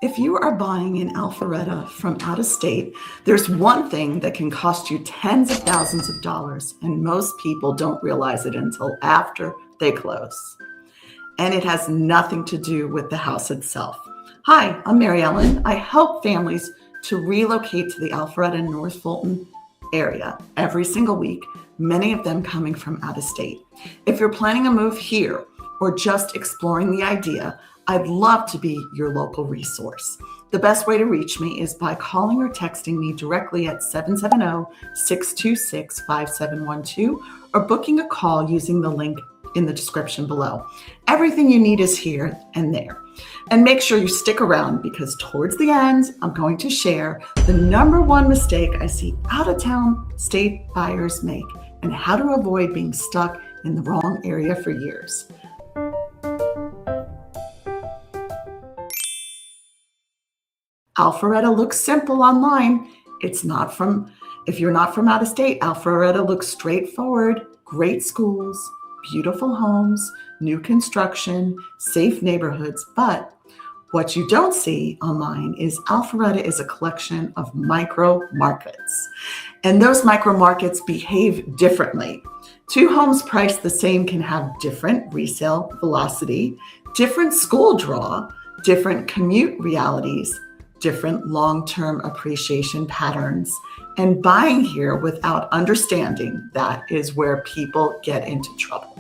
If you are buying in Alpharetta from out of state, there's one thing that can cost you tens of thousands of dollars, and most people don't realize it until after they close. And it has nothing to do with the house itself. Hi, I'm Mary Ellen. I help families to relocate to the Alpharetta North Fulton area every single week, many of them coming from out of state. If you're planning a move here or just exploring the idea, I'd love to be your local resource. The best way to reach me is by calling or texting me directly at 770-626-5712 or booking a call using the link in the description below. Everything you need is here and there. And make sure you stick around because towards the end, I'm going to share the number one mistake I see out-of-town state buyers make and how to avoid being stuck in the wrong area for years. Alpharetta looks simple online. If you're not from out of state, Alpharetta looks straightforward, great schools, beautiful homes, new construction, safe neighborhoods. But what you don't see online is Alpharetta is a collection of micro markets. And those micro markets behave differently. Two homes priced the same can have different resale velocity, different school draw, different commute realities, different long-term appreciation patterns, and buying here without understanding that is where people get into trouble.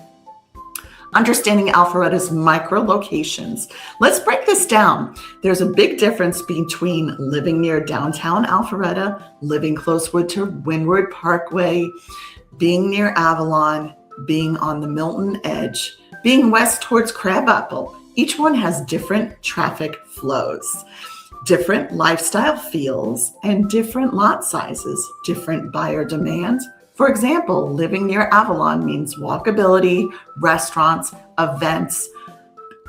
Understanding Alpharetta's micro locations. Let's break this down. There's a big difference between living near downtown Alpharetta, living close to Windward Parkway, being near Avalon, being on the Milton edge, being west towards Crabapple. Each one has different traffic flows, different lifestyle feels, and different lot sizes, different buyer demand. For example, living near Avalon means walkability, restaurants, events,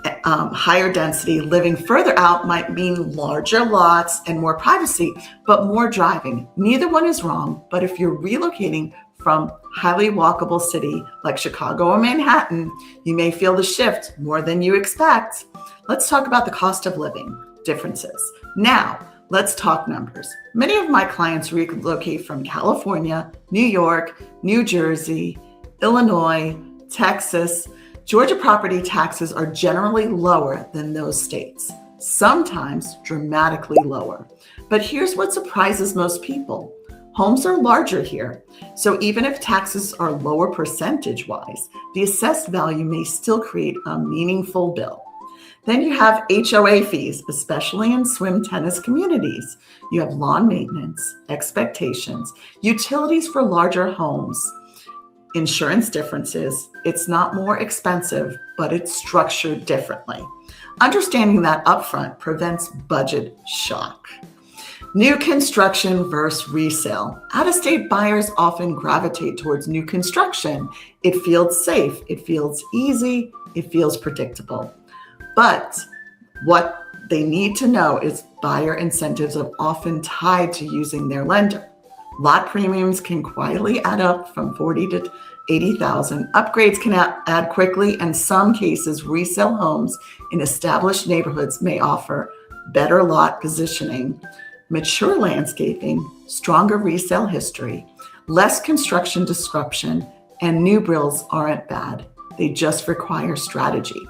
higher density. Living further out might mean larger lots and more privacy, but more driving. Neither one is wrong, but if you're relocating from highly walkable city like Chicago or Manhattan, you may feel the shift more than you expect. Let's talk about the cost of living differences. Now, let's talk numbers. Many of my clients relocate from California, New York, New Jersey, Illinois, Texas. Georgia property taxes are generally lower than those states, sometimes dramatically lower. But here's what surprises most people. Homes are larger here, so even if taxes are lower percentage-wise, the assessed value may still create a meaningful bill. Then you have HOA fees, especially in swim tennis communities. You have lawn maintenance, expectations, utilities for larger homes, insurance differences. It's not more expensive, but it's structured differently. Understanding that upfront prevents budget shock. New construction versus resale. Out-of-state buyers often gravitate towards new construction. It feels safe, it feels easy, it feels predictable. But what they need to know is buyer incentives are often tied to using their lender. Lot premiums can quietly add up from $40,000 to $80,000. Upgrades can add quickly. In some cases, resale homes in established neighborhoods may offer better lot positioning, mature landscaping, stronger resale history, less construction disruption, and new builds aren't bad. They just require strategy.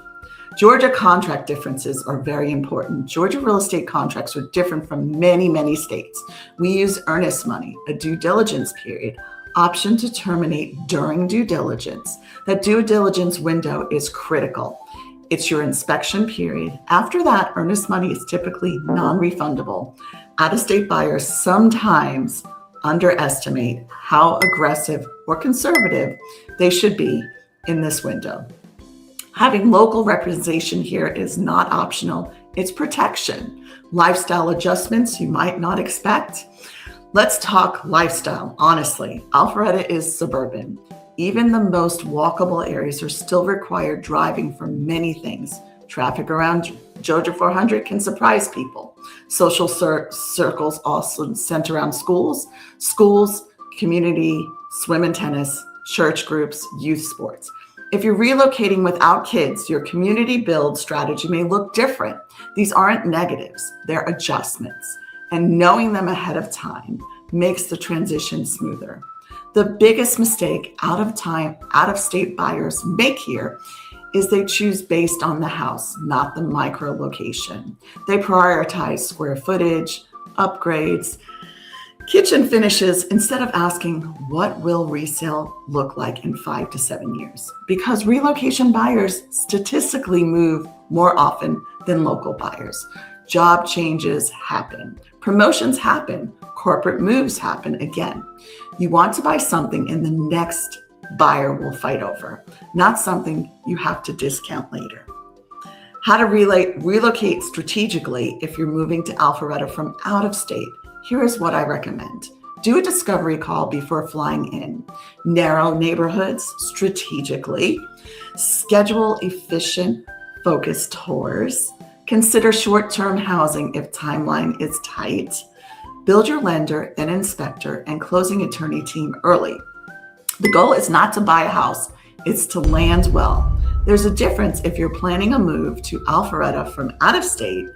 Georgia contract differences are very important. Georgia real estate contracts are different from many, many states. We use earnest money, a due diligence period, option to terminate during due diligence. That due diligence window is critical. It's your inspection period. After that, earnest money is typically non-refundable. Out-of-state buyers sometimes underestimate how aggressive or conservative they should be in this window. Having local representation here is not optional, it's protection. Lifestyle adjustments you might not expect. Let's talk lifestyle, honestly. Alpharetta is suburban. Even the most walkable areas are still required driving for many things. Traffic around Georgia 400 can surprise people. Social circles also center around schools, community, swim and tennis, church groups, youth sports. If you're relocating without kids, your community build strategy may look different. These aren't negatives, they're adjustments. And knowing them ahead of time makes the transition smoother. The biggest mistake out-of-state buyers make here is they choose based on the house, not the micro location. They prioritize square footage, upgrades, kitchen finishes, instead of asking, what will resale look like in 5 to 7 years? Because relocation buyers statistically move more often than local buyers. Job changes happen, promotions happen, corporate moves happen again. You want to buy something and the next buyer will fight over, not something you have to discount later. How to relocate strategically if you're moving to Alpharetta from out of state. Here is what I recommend. Do a discovery call before flying in. Narrow neighborhoods strategically. Schedule efficient, focused tours. Consider short-term housing if timeline is tight. Build your lender and inspector and closing attorney team early. The goal is not to buy a house, it's to land well. There's a difference if you're planning a move to Alpharetta from out of state.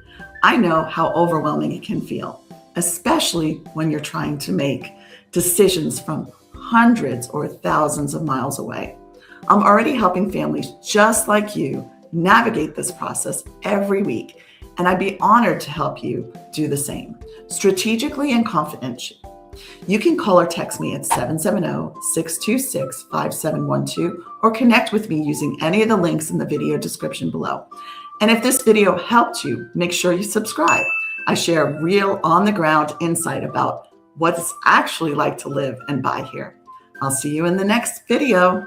I know how overwhelming it can feel, especially when you're trying to make decisions from hundreds or thousands of miles away. I'm already helping families just like you navigate this process every week, and I'd be honored to help you do the same, strategically and confidentially. You can call or text me at 770-626-5712 or connect with me using any of the links in the video description below. And if this video helped you, make sure you subscribe. I share real on-the-ground insight about what it's actually like to live and buy here. I'll see you in the next video.